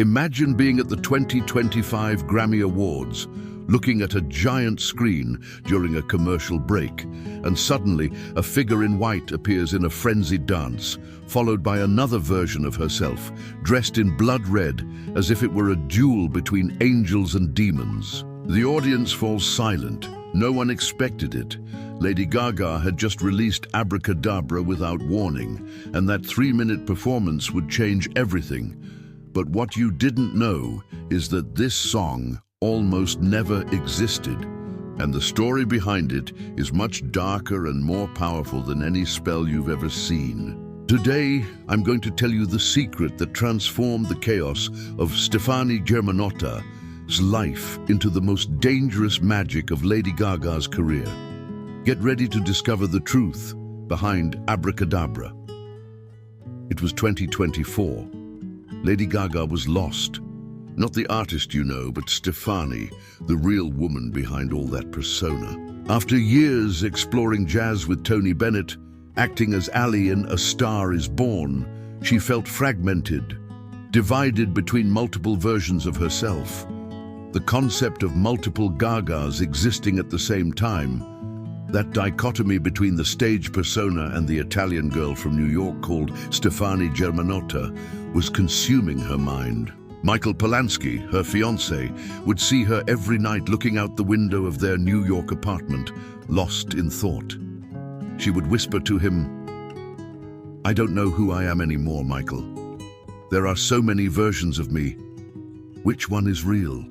Imagine being at the 2025 Grammy Awards, looking at a giant screen during a commercial break, and suddenly a figure in white appears in a frenzied dance, followed by another version of herself, dressed in blood red, as if it were a duel between angels and demons. The audience falls silent. No one expected it. Lady Gaga had just released Abracadabra without warning, and that 3-minute performance would change everything. But what you didn't know is that this song almost never existed, and the story behind it is much darker and more powerful than any spell you've ever seen. Today, I'm going to tell you the secret that transformed the chaos of Stefani Germanotta's life into the most dangerous magic of Lady Gaga's career. Get ready to discover the truth behind Abracadabra. It was 2024. Lady Gaga was lost. Not the artist you know, but Stefani, the real woman behind all that persona. After years exploring jazz with Tony Bennett, acting as Ali in A Star Is Born, she felt fragmented, divided between multiple versions of herself. The concept of multiple Gagas existing at the same time, that dichotomy between the stage persona and the Italian girl from New York called Stefani Germanotta, was consuming her mind. Michael Polanski, her fiancé, would see her every night looking out the window of their New York apartment, lost in thought. She would whisper to him, "I don't know who I am anymore, Michael. There are so many versions of me. Which one is real?"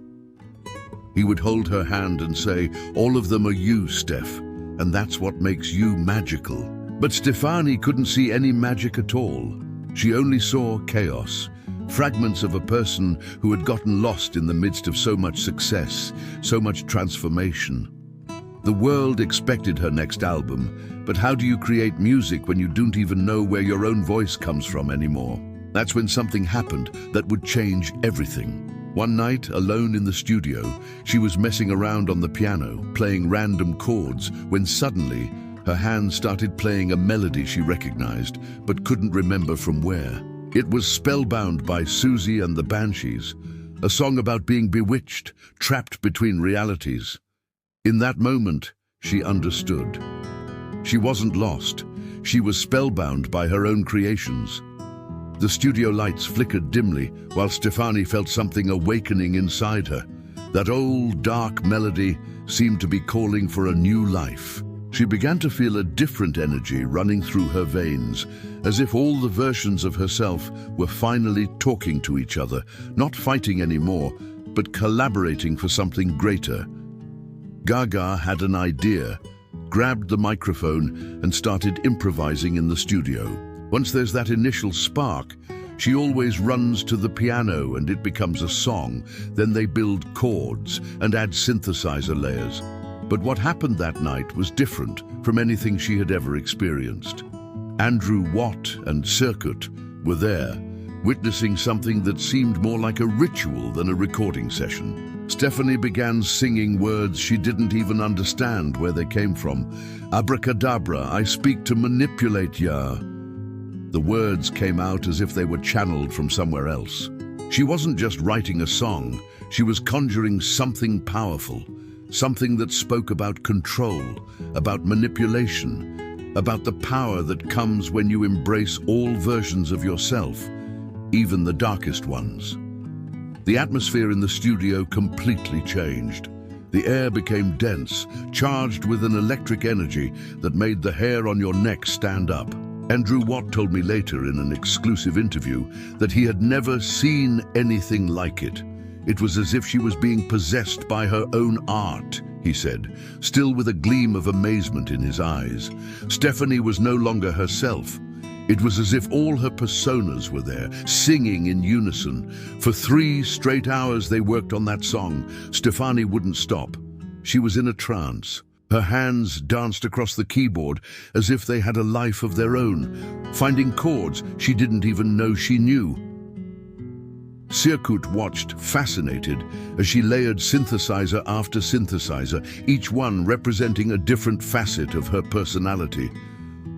He would hold her hand and say, "All of them are you, Steph, and that's what makes you magical." But Stefani couldn't see any magic at all. She only saw chaos, fragments of a person who had gotten lost in the midst of so much success, so much transformation. The world expected her next album, but how do you create music when you don't even know where your own voice comes from anymore? That's when something happened that would change everything. One night, alone in the studio, she was messing around on the piano, playing random chords, when suddenly her hand started playing a melody she recognized, but couldn't remember from where. It was Spellbound by Susie and the Banshees, a song about being bewitched, trapped between realities. In that moment, she understood. She wasn't lost. She was spellbound by her own creations. The studio lights flickered dimly, while Stefani felt something awakening inside her. That old, dark melody seemed to be calling for a new life. She began to feel a different energy running through her veins, as if all the versions of herself were finally talking to each other, not fighting anymore, but collaborating for something greater. Gaga had an idea, grabbed the microphone, and started improvising in the studio. Once there's that initial spark, she always runs to the piano and it becomes a song. Then they build chords and add synthesizer layers. But what happened that night was different from anything she had ever experienced. Andrew Watt and Circuit were there, witnessing something that seemed more like a ritual than a recording session. Stefani began singing words she didn't even understand where they came from. "Abracadabra, I speak to manipulate ya." The words came out as if they were channeled from somewhere else. She wasn't just writing a song, she was conjuring something powerful. Something that spoke about control, about manipulation, about the power that comes when you embrace all versions of yourself, even the darkest ones. The atmosphere in the studio completely changed. The air became dense, charged with an electric energy that made the hair on your neck stand up. Andrew Watt told me later in an exclusive interview that he had never seen anything like it. It was as if she was being possessed by her own art, he said, still with a gleam of amazement in his eyes. Stefani was no longer herself. It was as if all her personas were there, singing in unison. For 3 straight hours they worked on that song. Stefani wouldn't stop. She was in a trance. Her hands danced across the keyboard as if they had a life of their own, finding chords she didn't even know she knew. Circuit watched, fascinated, as she layered synthesizer after synthesizer, each one representing a different facet of her personality.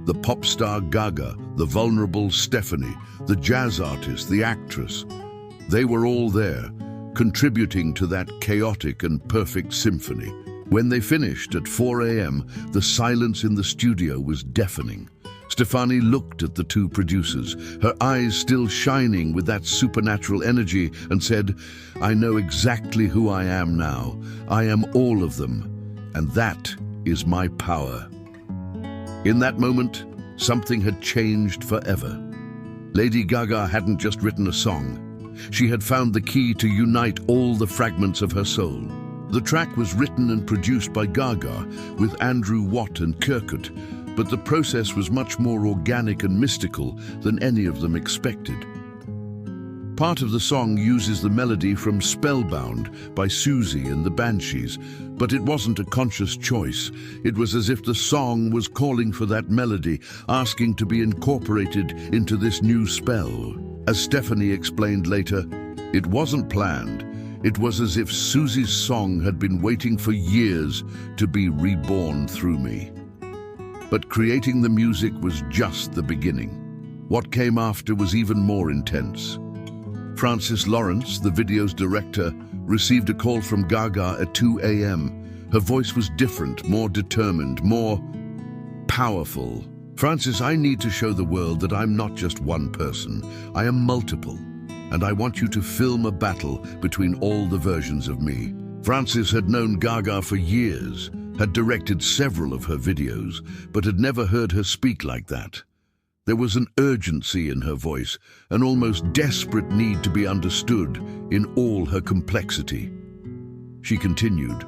The pop star Gaga, the vulnerable Stefani, the jazz artist, the actress. They were all there, contributing to that chaotic and perfect symphony. When they finished at 4 a.m., the silence in the studio was deafening. Stefani looked at the two producers, her eyes still shining with that supernatural energy, and said, "I know exactly who I am now. I am all of them, and that is my power." In that moment, something had changed forever. Lady Gaga hadn't just written a song. She had found the key to unite all the fragments of her soul. The track was written and produced by Gaga with Andrew Watt and Kirkut, but the process was much more organic and mystical than any of them expected. Part of the song uses the melody from Spellbound by Susie and the Banshees, but it wasn't a conscious choice. It was as if the song was calling for that melody, asking to be incorporated into this new spell. As Stefani explained later, it wasn't planned. It was as if Susie's song had been waiting for years to be reborn through me. But creating the music was just the beginning. What came after was even more intense. Francis Lawrence, the video's director, received a call from Gaga at 2 a.m. Her voice was different, more determined, more powerful. "Francis, I need to show the world that I'm not just one person. I am multiple, and I want you to film a battle between all the versions of me." Francis had known Gaga for years, had directed several of her videos, but had never heard her speak like that. There was an urgency in her voice, an almost desperate need to be understood in all her complexity. She continued,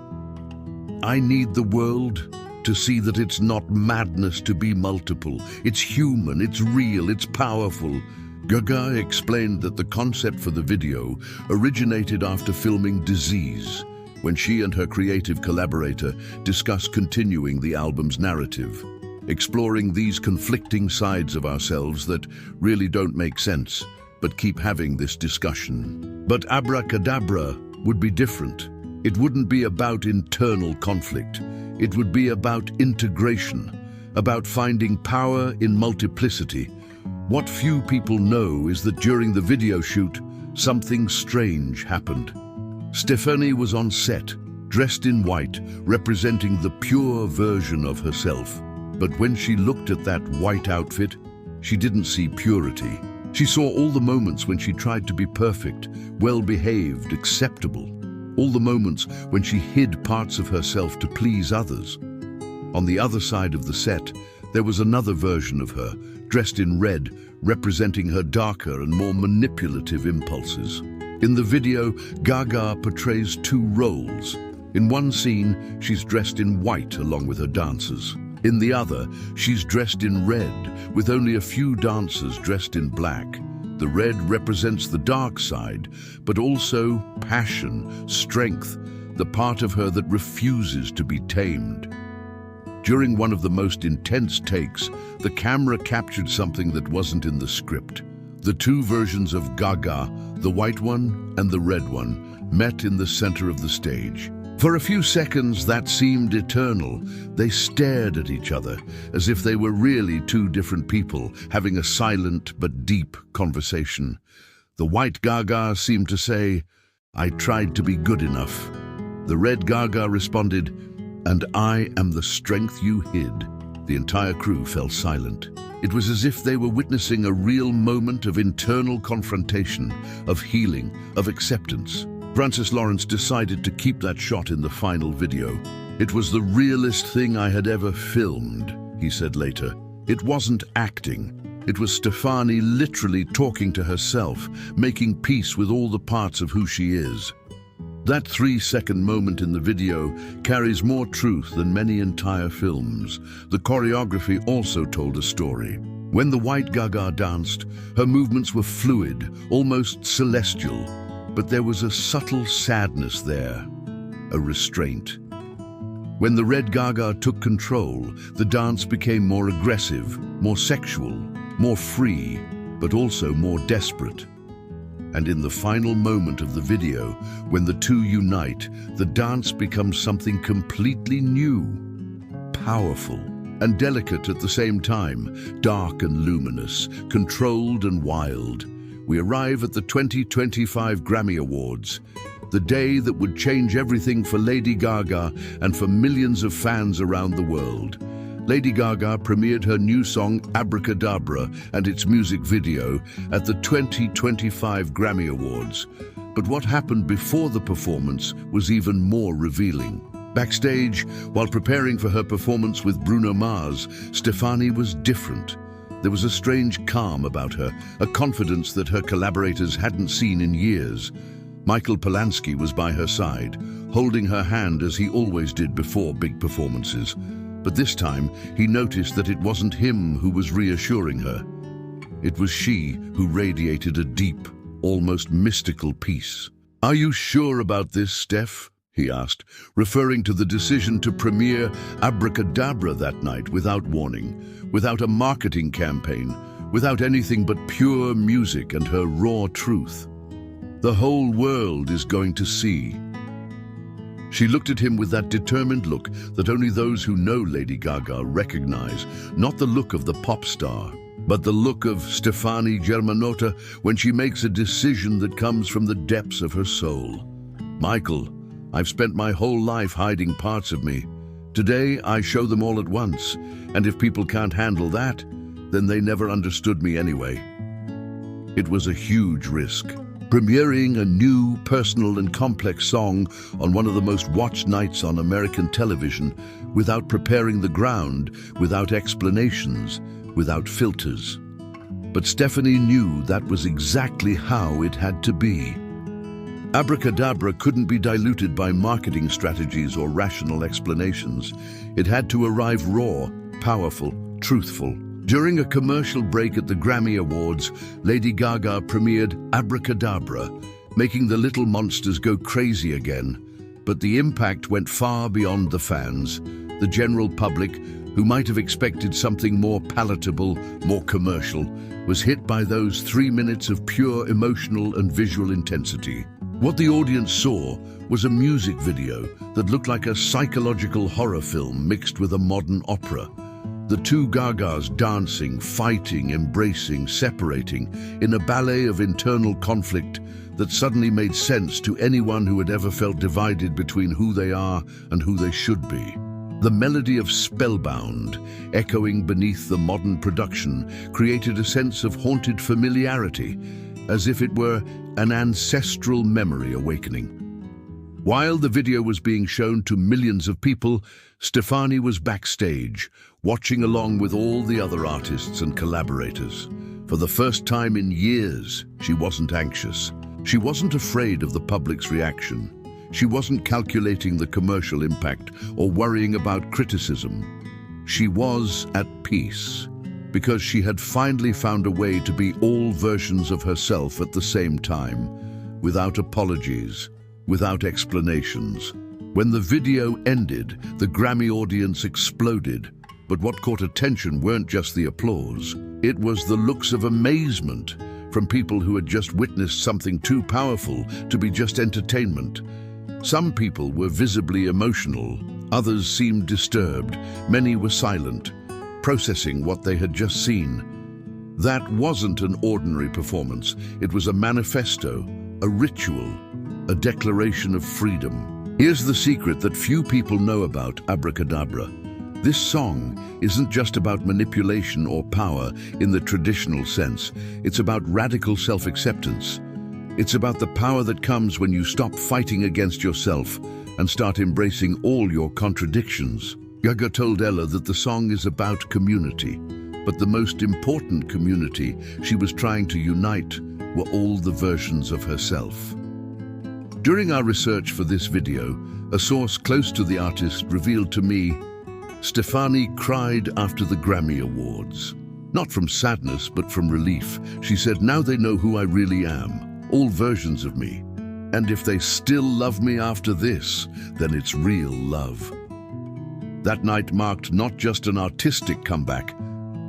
"I need the world to see that it's not madness to be multiple. It's human, it's real, it's powerful." Gaga explained that the concept for the video originated after filming Disease, when she and her creative collaborator discussed continuing the album's narrative, exploring these conflicting sides of ourselves that really don't make sense, but keep having this discussion. But Abracadabra would be different. It wouldn't be about internal conflict. It would be about integration, about finding power in multiplicity. What few people know is that during the video shoot, something strange happened. Stefani was on set, dressed in white, representing the pure version of herself. But when she looked at that white outfit, she didn't see purity. She saw all the moments when she tried to be perfect, well-behaved, acceptable. All the moments when she hid parts of herself to please others. On the other side of the set, there was another version of her, dressed in red, representing her darker and more manipulative impulses. In the video, Gaga portrays two roles. In one scene, she's dressed in white along with her dancers. In the other, she's dressed in red, with only a few dancers dressed in black. The red represents the dark side, but also passion, strength, the part of her that refuses to be tamed. During one of the most intense takes, the camera captured something that wasn't in the script. The two versions of Gaga, the white one and the red one, met in the center of the stage. For a few seconds, that seemed eternal. They stared at each other, as if they were really two different people, having a silent but deep conversation. The white Gaga seemed to say, "I tried to be good enough." The red Gaga responded, "And I am the strength you hid." The entire crew fell silent. It was as if they were witnessing a real moment of internal confrontation, of healing, of acceptance. Francis Lawrence decided to keep that shot in the final video. "It was the realest thing I had ever filmed," he said later. "It wasn't acting. It was Stefani literally talking to herself, making peace with all the parts of who she is." That 3-second moment in the video carries more truth than many entire films. The choreography also told a story. When the white Gaga danced, her movements were fluid, almost celestial. But there was a subtle sadness there, a restraint. When the red Gaga took control, the dance became more aggressive, more sexual, more free, but also more desperate. And in the final moment of the video, when the two unite, the dance becomes something completely new, powerful and delicate at the same time, dark and luminous, controlled and wild. we arrive at the 2025 Grammy Awards, the day that would change everything for Lady Gaga and for millions of fans around the world. Lady Gaga premiered her new song Abracadabra and its music video at the 2025 Grammy Awards. But what happened before the performance was even more revealing. Backstage, while preparing for her performance with Bruno Mars, Stefani was different. There was a strange calm about her, a confidence that her collaborators hadn't seen in years. Michael Polanski was by her side, holding her hand as he always did before big performances. But this time, he noticed that it wasn't him who was reassuring her. It was she who radiated a deep, almost mystical peace. "Are you sure about this, Steph?" he asked, referring to the decision to premiere Abracadabra that night without warning, without a marketing campaign, without anything but pure music and her raw truth. "The whole world is going to see." She looked at him with that determined look that only those who know Lady Gaga recognize, not the look of the pop star, but the look of Stefani Germanotta when she makes a decision that comes from the depths of her soul. "Michael, I've spent my whole life hiding parts of me. Today, I show them all at once, and if people can't handle that, then they never understood me anyway." It was a huge risk. Premiering a new, personal and complex song on one of the most watched nights on American television, without preparing the ground, without explanations, without filters. But Stefani knew that was exactly how it had to be. Abracadabra couldn't be diluted by marketing strategies or rational explanations. It had to arrive raw, powerful, truthful. During a commercial break at the Grammy Awards, Lady Gaga premiered Abracadabra, making the little monsters go crazy again. But the impact went far beyond the fans. The general public, who might have expected something more palatable, more commercial, was hit by those 3 minutes of pure emotional and visual intensity. What the audience saw was a music video that looked like a psychological horror film mixed with a modern opera. The two Gagas dancing, fighting, embracing, separating, in a ballet of internal conflict that suddenly made sense to anyone who had ever felt divided between who they are and who they should be. The melody of Spellbound, echoing beneath the modern production, created a sense of haunted familiarity, as if it were an ancestral memory awakening. While the video was being shown to millions of people, Stefani was backstage, watching along with all the other artists and collaborators. For the first time in years, she wasn't anxious. She wasn't afraid of the public's reaction. She wasn't calculating the commercial impact or worrying about criticism. She was at peace, because she had finally found a way to be all versions of herself at the same time, without apologies, without explanations. When the video ended, the Grammy audience exploded. But what caught attention weren't just the applause. It was the looks of amazement from people who had just witnessed something too powerful to be just entertainment. Some people were visibly emotional, others seemed disturbed, many were silent, processing what they had just seen. That wasn't an ordinary performance. It was a manifesto, a ritual, a declaration of freedom. Here's the secret that few people know about Abracadabra. This song isn't just about manipulation or power in the traditional sense. It's about radical self-acceptance. It's about the power that comes when you stop fighting against yourself and start embracing all your contradictions. Gaga told Ella that the song is about community, but the most important community she was trying to unite were all the versions of herself. During our research for this video, a source close to the artist revealed to me Stefani cried after the Grammy Awards. Not from sadness, but from relief. She said, "Now they know who I really am, all versions of me. And if they still love me after this, then it's real love." That night marked not just an artistic comeback,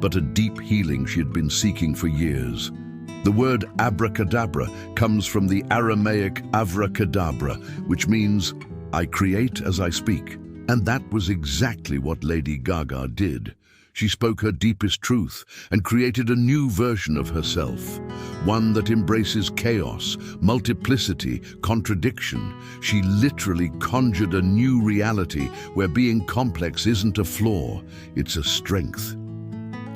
but a deep healing she had been seeking for years. The word abracadabra comes from the Aramaic avracadabra, which means, "I create as I speak." And that was exactly what Lady Gaga did. She spoke her deepest truth and created a new version of herself, one that embraces chaos, multiplicity, contradiction. She literally conjured a new reality where being complex isn't a flaw, it's a strength.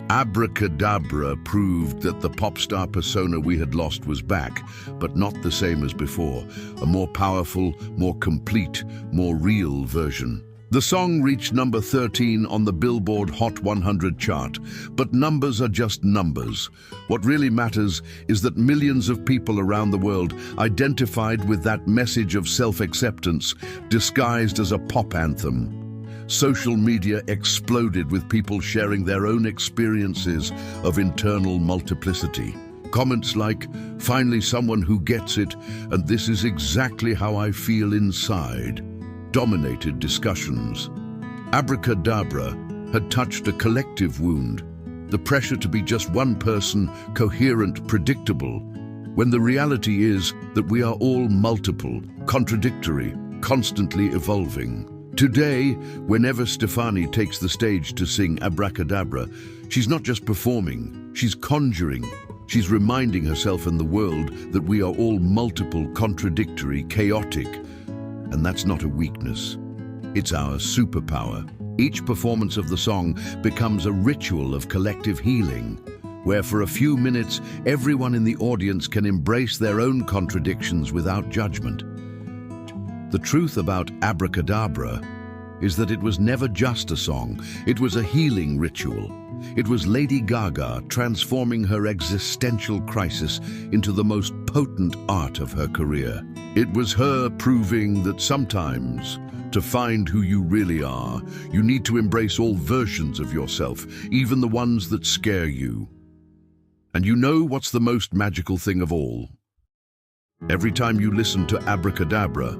Abracadabra proved that the pop star persona we had lost was back, but not the same as before, a more powerful, more complete, more real version. The song reached number 13 on the Billboard Hot 100 chart, but numbers are just numbers. What really matters is that millions of people around the world identified with that message of self-acceptance disguised as a pop anthem. Social media exploded with people sharing their own experiences of internal multiplicity. Comments like, "Finally someone who gets it, and this is exactly how I feel inside," dominated discussions. Abracadabra had touched a collective wound, the pressure to be just one person, coherent, predictable, when the reality is that we are all multiple, contradictory, constantly evolving. Today, whenever Stefani takes the stage to sing Abracadabra, she's not just performing, she's conjuring. She's reminding herself and the world that we are all multiple, contradictory, chaotic. And that's not a weakness. It's our superpower. Each performance of the song becomes a ritual of collective healing, where for a few minutes, everyone in the audience can embrace their own contradictions without judgment. The truth about Abracadabra is that it was never just a song, it was a healing ritual. It was Lady Gaga transforming her existential crisis into the most potent art of her career. It was her proving that sometimes, to find who you really are, you need to embrace all versions of yourself, even the ones that scare you. And you know what's the most magical thing of all? Every time you listen to Abracadabra,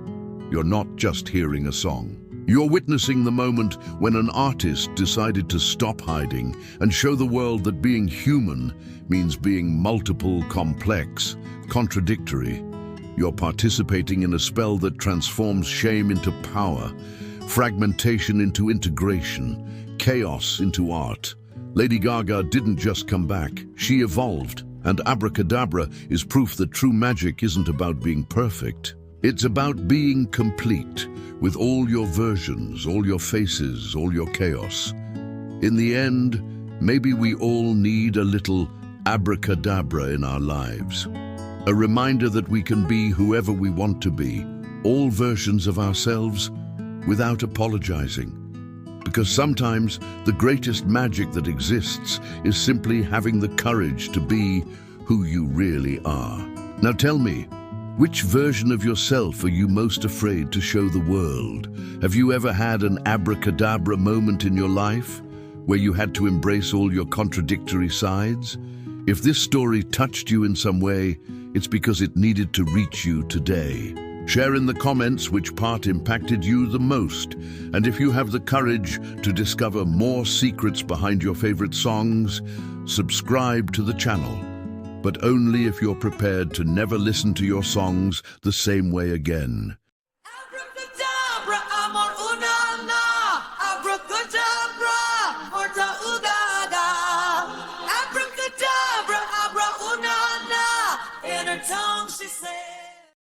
you're not just hearing a song. You're witnessing the moment when an artist decided to stop hiding and show the world that being human means being multiple, complex, contradictory. You're participating in a spell that transforms shame into power, fragmentation into integration, chaos into art. Lady Gaga didn't just come back, she evolved. And Abracadabra is proof that true magic isn't about being perfect. It's about being complete, with all your versions, all your faces, all your chaos. In the end, maybe we all need a little abracadabra in our lives. A reminder that we can be whoever we want to be, all versions of ourselves, without apologizing. Because sometimes the greatest magic that exists is simply having the courage to be who you really are. Now tell me, which version of yourself are you most afraid to show the world? Have you ever had an abracadabra moment in your life where you had to embrace all your contradictory sides? If this story touched you in some way, it's because it needed to reach you today. Share in the comments which part impacted you the most. And if you have the courage to discover more secrets behind your favorite songs, subscribe to the channel. But only if you're prepared to never listen to your songs the same way again.